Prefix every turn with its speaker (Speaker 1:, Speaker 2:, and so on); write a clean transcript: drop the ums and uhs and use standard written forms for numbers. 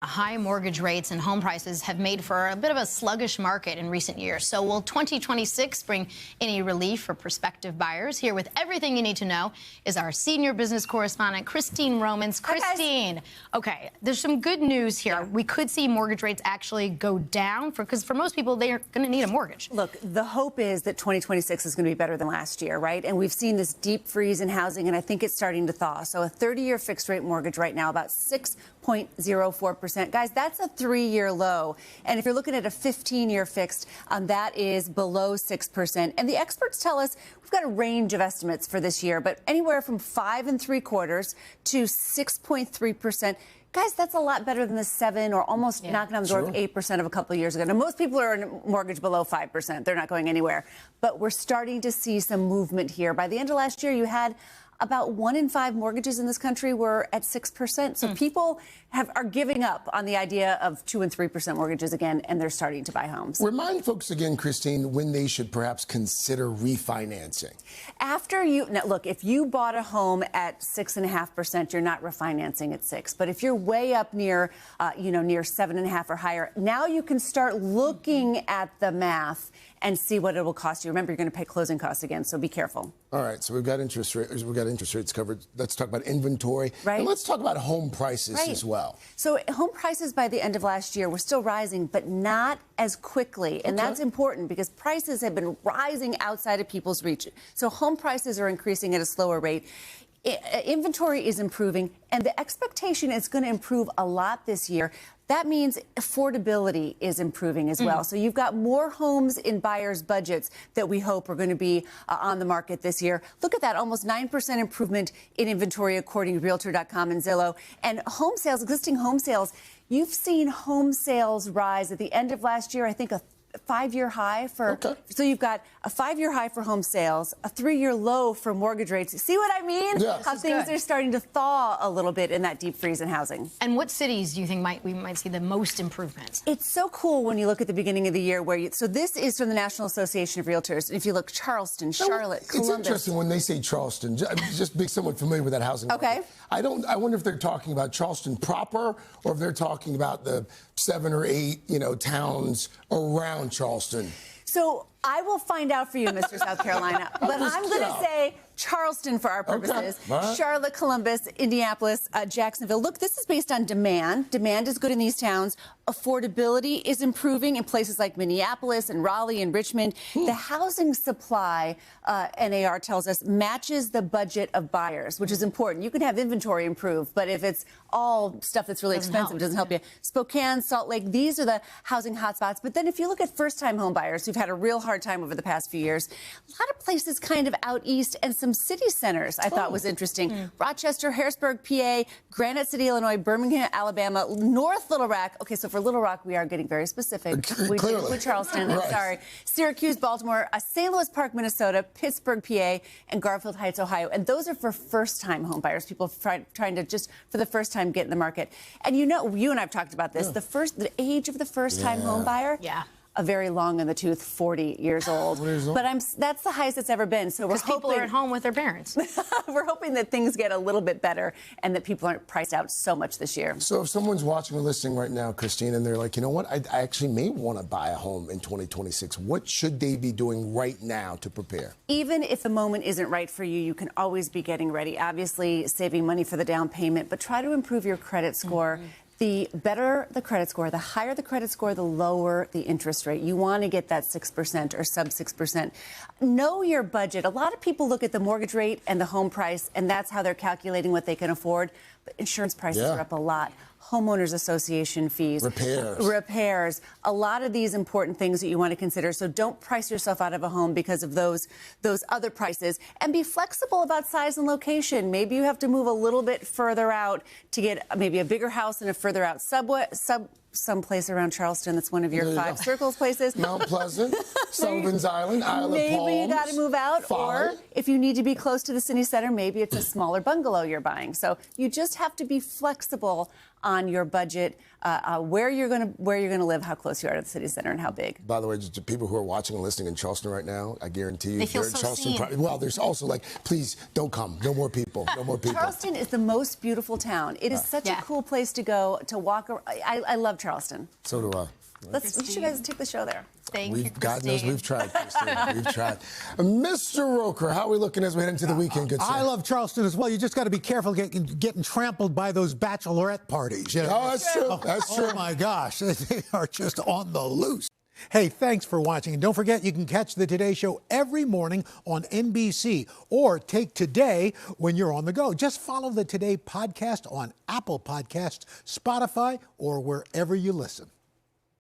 Speaker 1: High mortgage rates and home prices have made for a bit of a sluggish market in recent years. So will 2026 bring any relief for prospective buyers? Here with everything you need to know is our senior business correspondent, Christine Romans. Christine, okay, there's some good news here. We could see mortgage rates actually go down because for most people, they're going to need a mortgage.
Speaker 2: Look, the hope is that 2026 is going to be better than last year, right? And we've seen this deep freeze in housing, and I think it's starting to thaw. So a 30-year fixed rate mortgage right now, about 6.04%. Guys, that's a 3-year low. And if you're looking at a 15-year fixed, that is below 6%. And the experts tell us we've got a range of estimates for this year, but anywhere from 5.75% to 6.3%. Guys, that's a lot better than the 7 or almost knocking on the door of 8% of a couple of years ago. Now, most people are in a mortgage below 5%. They're not going anywhere. But we're starting to see some movement here. By the end of last year, you had about 1 in 5 mortgages in this country were at 6%. So people are giving up on the idea of 2 and 3% mortgages again, and they're starting to buy homes.
Speaker 3: Remind folks again, Christine, when they should perhaps consider refinancing.
Speaker 2: Now look, if you bought a home at 6.5%, you're not refinancing at 6. But if you're way up near, near 7.5 or higher, now you can start looking at the math and see what it will cost you. Remember, you're going to pay closing costs again, so be careful.
Speaker 3: All right, so we've got interest rates covered. Let's talk about inventory.
Speaker 2: Right.
Speaker 3: And let's talk about home prices as well.
Speaker 2: So home prices by the end of last year were still rising, but not as quickly. And that's important because prices have been rising outside of people's reach. So home prices are increasing at a slower rate. Inventory is improving, and the expectation is going to improve a lot this year. That means affordability is improving as well. So you've got more homes in buyers' budgets that we hope are going to be on the market this year. Look at that, almost 9% improvement in inventory according to Realtor.com and Zillow. And home sales, existing home sales, you've seen home sales rise at the end of last year, I think a 5-year high for, so you've got a 5-year high for home sales, a 3-year low for mortgage rates. See what I mean?
Speaker 3: Yes.
Speaker 2: How things are starting to thaw a little bit in that deep freeze in housing.
Speaker 1: And what cities do you think we might see the most improvement?
Speaker 2: It's so cool when you look at the beginning of the year so this is from the National Association of Realtors. If you look, Charleston, Charlotte, Columbus.
Speaker 3: It's interesting when they say Charleston, just being somewhat familiar with that housing market. I wonder if they're talking about Charleston proper or if they're talking about the 7 or 8, towns around Charleston.
Speaker 2: So I will find out for you, Mr. South Carolina. But I'm going to say Charleston for our purposes. Charlotte, Columbus, Indianapolis, Jacksonville. Look, this is based on demand. Demand is good in these towns. Affordability is improving in places like Minneapolis and Raleigh and Richmond. The housing supply, NAR tells us, matches the budget of buyers, which is important. You can have inventory improve, but if it's all stuff that's really expensive, it doesn't help you. Spokane, Salt Lake, these are the housing hotspots. But then if you look at first-time home buyers who've had a real hard time over the past few years, a lot of places kind of out east and some city centers I thought was interesting. Rochester, Harrisburg, PA, Granite City, Illinois, Birmingham, Alabama, North Little Rock. Okay, so for Little Rock, we are getting very specific. We did it with Charleston. Sorry. Syracuse, Baltimore, St. Louis Park, Minnesota, Pittsburgh, PA, and Garfield Heights, Ohio. And those are for first-time home buyers, people trying to just for the first time get in the market. And you and I've talked about this. The age of the first-time home buyer. A very long in the tooth, 40 years old. But that's the highest it's ever been. So we're hoping
Speaker 1: people are at home with their parents.
Speaker 2: We're hoping that things get a little bit better and that people aren't priced out so much this year.
Speaker 3: So if someone's watching or listening right now, Christine, and they're like, you know what, I actually may want to buy a home in 2026. What should they be doing right now to prepare?
Speaker 2: Even if the moment isn't right for you, you can always be getting ready. Obviously, saving money for the down payment, but try to improve your credit score. The better the credit score, the higher the credit score, the lower the interest rate. You want to get that 6% or sub 6%. Know your budget. A lot of people look at the mortgage rate and the home price, and that's how they're calculating what they can afford. But insurance prices are up a lot. Homeowners association fees. Repairs. A lot of these important things that you want to consider. So don't price yourself out of a home because of those other prices. And be flexible about size and location. Maybe you have to move a little bit further out to get maybe a bigger house and a further out someplace around Charleston that's one of your 5 circles places.
Speaker 3: Mount Pleasant, Sullivan's Island, Isle of Palms.
Speaker 2: Maybe you got to move out, or if you need to be close to the city center, maybe it's a smaller bungalow you're buying. So you just have to be flexible on your budget, where you're going to live, how close you are to the city center, and how big.
Speaker 3: By the way, just to people who are watching and listening in Charleston right now, I guarantee you,
Speaker 1: they feel
Speaker 3: they're in
Speaker 1: so
Speaker 3: Charleston.
Speaker 1: seen.
Speaker 3: Well, there's also like, please don't come. No more people. No more people.
Speaker 2: Charleston is the most beautiful town. It is such a cool place to go to walk. I love Charleston.
Speaker 3: So do I.
Speaker 2: We should guys take the show there.
Speaker 1: Thank you,
Speaker 3: God knows we've tried, Christine. We've tried. Mr. Roker, how are we looking as we head into the weekend, good sir?
Speaker 4: I love Charleston as well. You just got to be careful getting trampled by those bachelorette parties. You know?
Speaker 3: Oh, that's true. That's true.
Speaker 4: Oh, my gosh. They are just on the loose. Hey, thanks for watching. And don't forget, you can catch the Today Show every morning on NBC or take Today when you're on the go. Just follow the Today podcast on Apple Podcasts, Spotify, or wherever you listen.